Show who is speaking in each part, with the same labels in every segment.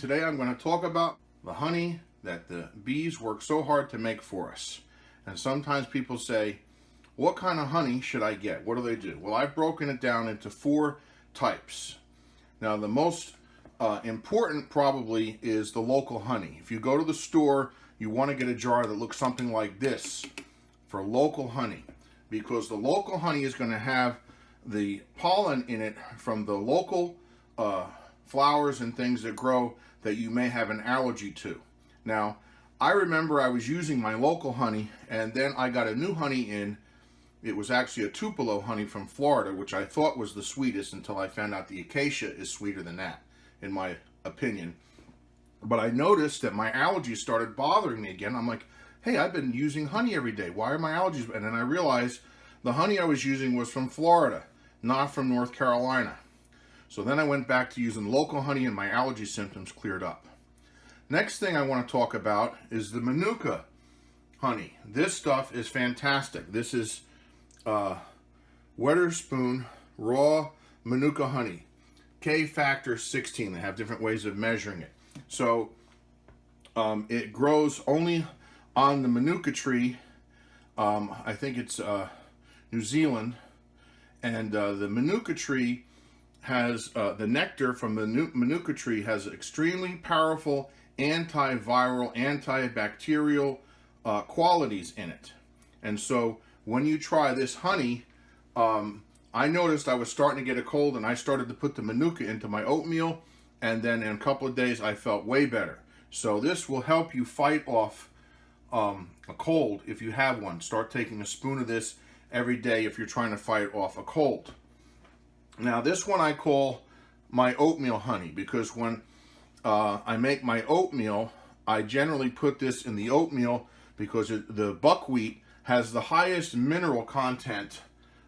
Speaker 1: today I'm going to talk about the honey that the bees work so hard to make for us. And sometimes people say, what kind of honey should I get? What do they do? Well, I've broken it down into 4 types. Now, the most important probably is the local honey. If you go to the store, you want to get a jar that looks something like this for local honey, because the local honey is going to have the pollen in it from the local flowers and things that grow that you may have an allergy to. Now, I remember I was using my local honey, and then I got a new honey in. It was actually a Tupelo honey from Florida, which I thought was the sweetest until I found out the acacia is sweeter than that, in my opinion. But I noticed that my allergies started bothering me again. I'm like, hey, I've been using honey every day. Why are my allergies? And then I realized the honey I was using was from Florida, not from North Carolina. So then I went back to using local honey, and my allergy symptoms cleared up. Next thing I want to talk about is the Manuka honey. This stuff is fantastic. This is Wetherspoon raw Manuka honey, K factor 16. They have different ways of measuring it. So it grows only on the Manuka tree. I think it's New Zealand, and the Manuka tree has the nectar from the Manuka tree has extremely powerful antiviral, antibacterial qualities in it. And so when you try this honey, I noticed I was starting to get a cold, and I started to put the Manuka into my oatmeal, and then in a couple of days I felt way better. So this will help you fight off a cold if you have one. Start taking a spoon of this every day if you're trying to fight off a cold. Now, this one I call my oatmeal honey, because when I make my oatmeal, I generally put this in the oatmeal because the buckwheat has the highest mineral content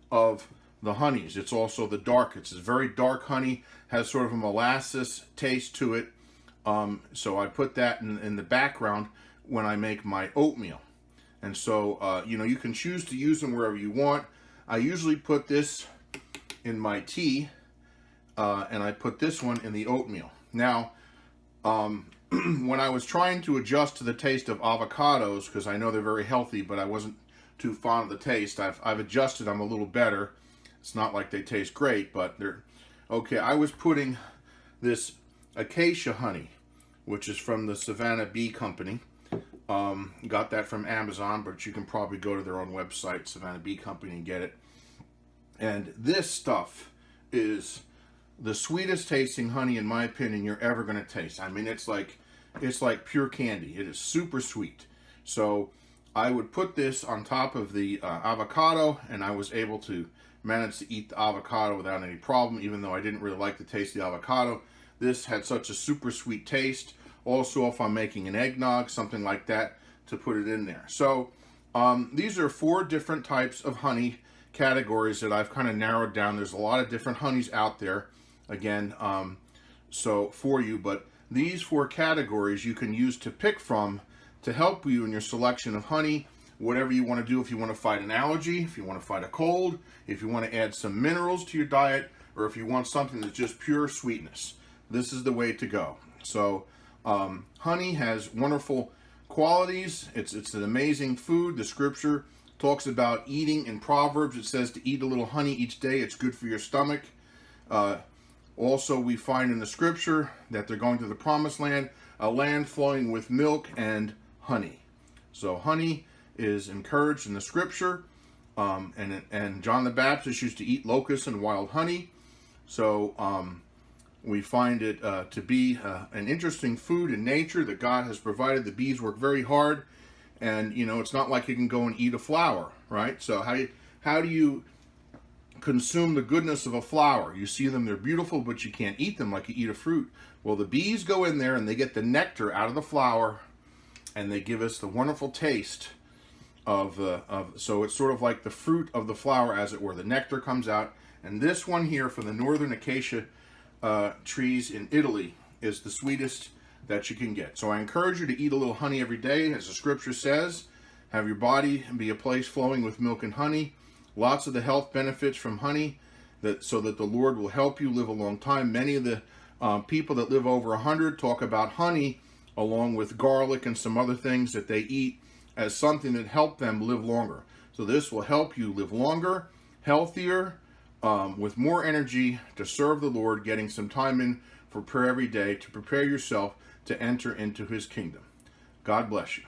Speaker 1: of the honeys. It's also the darkest. It's very dark honey, has sort of a molasses taste to it. So I put that in the background when I make my oatmeal. And so, you can choose to use them wherever you want. I usually put this in my tea, and I put this one in the oatmeal. Now, when I was trying to adjust to the taste of avocados, because I know they're very healthy, but I wasn't too fond of the taste, I've adjusted them a little better. It's not like they taste great, but they're okay. I was putting this acacia honey, which is from the Savannah Bee Company. Got that from Amazon, but you can probably go to their own website, Savannah Bee Company, and get it. And this stuff is the sweetest tasting honey, in my opinion, you're ever going to taste. I mean, it's like pure candy. It is super sweet. So I would put this on top of the avocado, and I was able to manage to eat the avocado without any problem, even though I didn't really like the taste of the avocado. This had such a super sweet taste. Also, if I'm making an eggnog, something like that, to put it in there. So these are 4 different types of honey categories that I've kind of narrowed down. There's a lot of different honeys out there, again, so for you, but these 4 categories you can use to pick from to help you in your selection of honey, whatever you want to do. If you want to fight an allergy, if you want to fight a cold, if you want to add some minerals to your diet, or if you want something that's just pure sweetness, this is the way to go. So honey has wonderful qualities. It's an amazing food. The scripture talks about eating. In Proverbs, it says to eat a little honey each day. It's good for your stomach. Also, we find in the scripture that they're going to the promised land, a land flowing with milk and honey. So honey is encouraged in the scripture, and John the Baptist used to eat locusts and wild honey. So we find it to be an interesting food in nature that God has provided. The bees work very hard, and it's not like you can go and eat a flower, right? So how do you consume the goodness of a flower? You see them, they're beautiful, but you can't eat them like you eat a fruit. Well, the bees go in there and they get the nectar out of the flower, and they give us the wonderful taste so it's sort of like the fruit of the flower, as it were. The nectar comes out, and this one here from the northern acacia trees in Italy is the sweetest that you can get. So I encourage you to eat a little honey every day, as the scripture says. Have your body be a place flowing with milk and honey. Lots of the health benefits from honey, so that the Lord will help you live a long time. Many of the People that live over 100 talk about honey along with garlic and some other things that they eat as something that help them live longer. So this will help you live longer, healthier, with more energy to serve the Lord, getting some time in for prayer every day to prepare yourself to enter into his kingdom. God bless you.